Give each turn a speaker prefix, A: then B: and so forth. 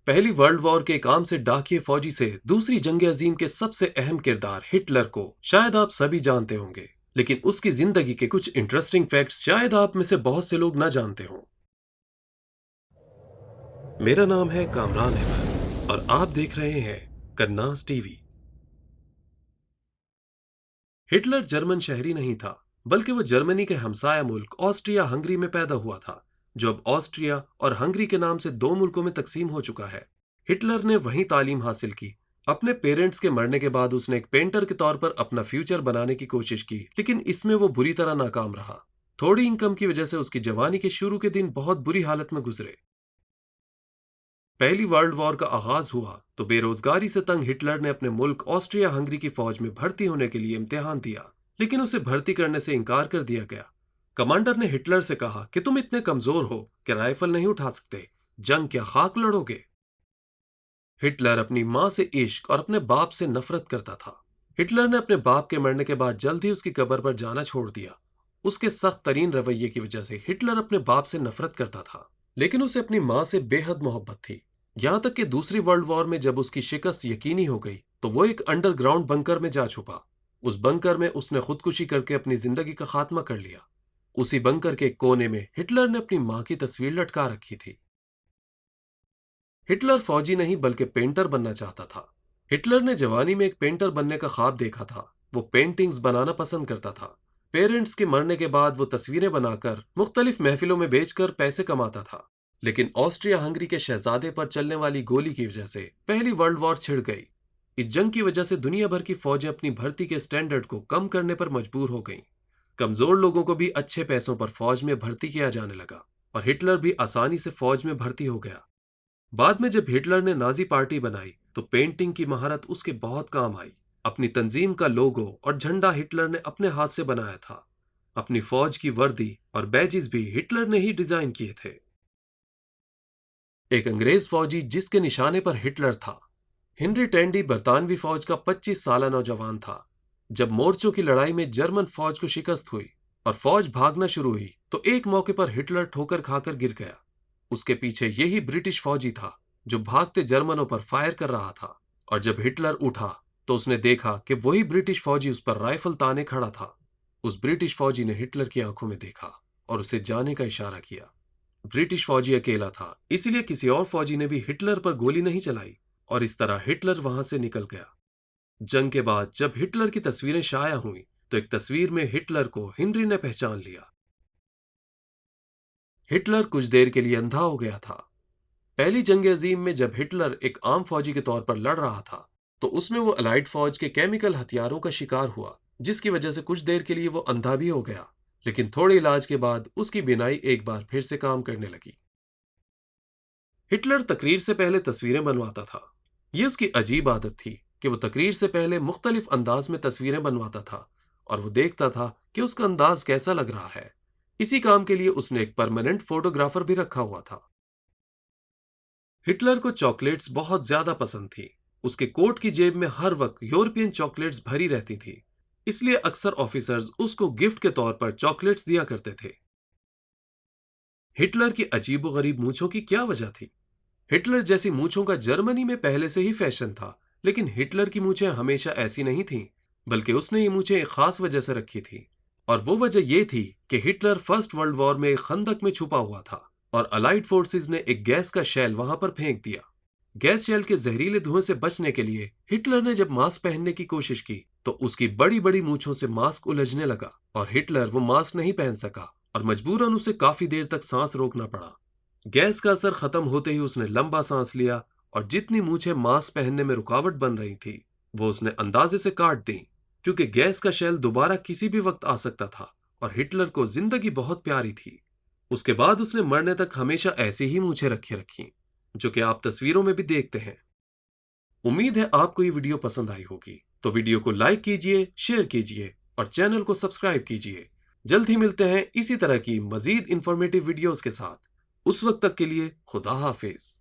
A: पहली world war के एक आम से डाकिये फौजी से दूसरी जंग अजीम के सबसे अहम किरदार हिटलर को शायद आप सभी जानते होंगे, लेकिन उसकी जिंदगी के कुछ इंटरेस्टिंग फैक्ट्स शायद आप में से बहुत से लोग न जानते हों। मेरा नाम है कामरान अहमद और आप देख रहे हैं कन्नास टीवी। हिटलर जर्मन शहरी नहीं था, बल्कि वो जर्मनी के हमसाया मुल्क ऑस्ट्रिया हंगरी में पैदा हुआ था, जो अब ऑस्ट्रिया और हंगरी के नाम से दो मुल्कों में तकसीम हो चुका है। हिटलर ने वहीं तालीम हासिल की। अपने पेरेंट्स के मरने के बाद उसने एक पेंटर के तौर पर अपना फ्यूचर बनाने की कोशिश की, लेकिन इसमें वो बुरी तरह नाकाम रहा। थोड़ी इनकम की वजह से उसकी जवानी के शुरू के दिन बहुत बुरी हालत में गुजरे। पहली वर्ल्ड वॉर का आगाज हुआ तो बेरोजगारी से तंग हिटलर ने अपने मुल्क ऑस्ट्रिया हंगरी की फौज में भर्ती होने के लिए इम्तिहान दिया, लेकिन उसे भर्ती करने से इनकार कर दिया गया। कमांडर ने हिटलर से कहा कि तुम इतने कमजोर हो कि राइफल नहीं उठा सकते, जंग क्या खाक लड़ोगे। हिटलर अपनी मां से इश्क और अपने बाप से नफरत करता था। हिटलर ने अपने बाप के मरने के बाद जल्द ही उसकी कब्र पर जाना छोड़ दिया। उसके सख्त तरीन रवैये की वजह से हिटलर अपने बाप से नफरत करता था, लेकिन उसे अपनी मां से बेहद मोहब्बत थी। यहां तक कि दूसरी वर्ल्ड वॉर में जब उसकी शिकस्त यकीनी हो गई तो वो एक अंडरग्राउंड बंकर में जा छुपा। उस बंकर में उसने खुदकुशी करके अपनी जिंदगी का खात्मा कर लिया। उसी बंकर के कोने में हिटलर ने अपनी मां की तस्वीर लटका रखी थी। हिटलर फौजी नहीं बल्कि पेंटर बनना चाहता था। हिटलर ने जवानी में एक पेंटर बनने का ख्वाब देखा था। वो पेंटिंग्स बनाना पसंद करता था। पेरेंट्स के मरने के बाद वो तस्वीरें बनाकर मुख्तलिफ महफिलों में बेचकर पैसे कमाता था। लेकिन ऑस्ट्रिया हंगरी के शहजादे पर चलने वाली गोली की वजह से पहली वर्ल्ड वॉर छिड़ गई। इस जंग की वजह से दुनिया भर की फौजें अपनी भर्ती के स्टैंडर्ड को कम करने पर मजबूर हो गईं। कमजोर लोगों को भी अच्छे पैसों पर फौज में भर्ती किया जाने लगा और हिटलर भी आसानी से फौज में भर्ती हो गया। बाद में जब हिटलर ने नाजी पार्टी बनाई तो पेंटिंग की महारत उसके बहुत काम आई। अपनी तंजीम का लोगो और झंडा हिटलर ने अपने हाथ से बनाया था। अपनी फौज की वर्दी और बैजेस भी हिटलर ने ही डिजाइन किए थे। एक अंग्रेज फौजी जिसके निशाने पर हिटलर था। हेनरी टेंडी बरतानवी फौज का 25 साल नौजवान था। जब मोर्चों की लड़ाई में जर्मन फौज को शिकस्त हुई और फौज भागना शुरू हुई तो एक मौके पर हिटलर ठोकर खाकर गिर गया। उसके पीछे यही ब्रिटिश फौजी था जो भागते जर्मनों पर फायर कर रहा था, और जब हिटलर उठा तो उसने देखा कि वही ब्रिटिश फौजी उस पर राइफल ताने खड़ा था। उस ब्रिटिश फौजी ने हिटलर की आंखों में देखा और उसे जाने का इशारा किया। ब्रिटिश फौजी अकेला था, इसलिए किसी और फौजी ने भी हिटलर पर गोली नहीं चलाई और इस तरह हिटलर वहां से निकल गया। जंग के बाद जब हिटलर की तस्वीरें शाया हुई तो एक तस्वीर में हिटलर को हेनरी ने पहचान लिया। हिटलर कुछ देर के लिए अंधा हो गया था। पहली जंग अजीम में जब हिटलर एक आम फौजी के तौर पर लड़ रहा था तो उसमें वो अलाइड फौज के केमिकल हथियारों का शिकार हुआ, जिसकी वजह से कुछ देर के लिए वो अंधा भी हो गया। लेकिन थोड़े इलाज के बाद उसकी बीनाई एक बार फिर से काम करने लगी। हिटलर तकरीर से पहले तस्वीरें बनवाता था। ये उसकी अजीब आदत थी कि वो तकरीर से पहले मुख्तलिफ अंदाज में तस्वीरें बनवाता था और वो देखता था कि उसका अंदाज कैसा लग रहा है। इसी काम के लिए उसने एक परमानेंट फोटोग्राफर भी रखा हुआ था। हिटलर को चॉकलेट्स बहुत ज्यादा पसंद थी। उसके कोट की जेब में हर वक्त यूरोपियन चॉकलेट्स भरी रहती थी, इसलिए अक्सर ऑफिसर्स उसको गिफ्ट के तौर पर चॉकलेट्स दिया करते थे। हिटलर की अजीबोगरीब मूंछों की क्या वजह थी? हिटलर जैसी मूंछों का जर्मनी में पहले से ही फैशन था, लेकिन हिटलर की मूंछें हमेशा ऐसी नहीं थीं, बल्कि उसने ये मूंछें एक खास वजह से रखी थी। और वो वजह ये थी कि हिटलर फर्स्ट वर्ल्ड वॉर में एक खंदक में छुपा हुआ था और अलाइड फोर्सेस ने एक गैस का शेल वहां पर फेंक दिया। गैस शेल के जहरीले धुएं से बचने के लिए हिटलर ने जब मास्क पहनने की कोशिश की तो उसकी बड़ी बड़ी मूंछों से मास्क उलझने लगा और हिटलर वो मास्क नहीं पहन सका और मजबूरन उसे काफी देर तक सांस रोकना पड़ा। गैस का असर खत्म होते ही उसने लंबा सांस लिया और जितनी मूंछें मास्क पहनने में रुकावट बन रही थी वो उसने अंदाजे से काट दी, क्योंकि गैस का शेल दोबारा किसी भी वक्त आ सकता था और हिटलर को जिंदगी बहुत प्यारी थी। उसके बाद उसने मरने तक हमेशा ऐसी ही मूंछें रखी, जो कि आप तस्वीरों में भी देखते हैं। उम्मीद है आपको ये वीडियो पसंद आई होगी, तो वीडियो को लाइक कीजिए, शेयर कीजिए और चैनल को सब्सक्राइब कीजिए। जल्द ही मिलते हैं इसी तरह की मजीद इंफॉर्मेटिव वीडियोस के साथ। उस वक्त तक के लिए खुदा हाफिज।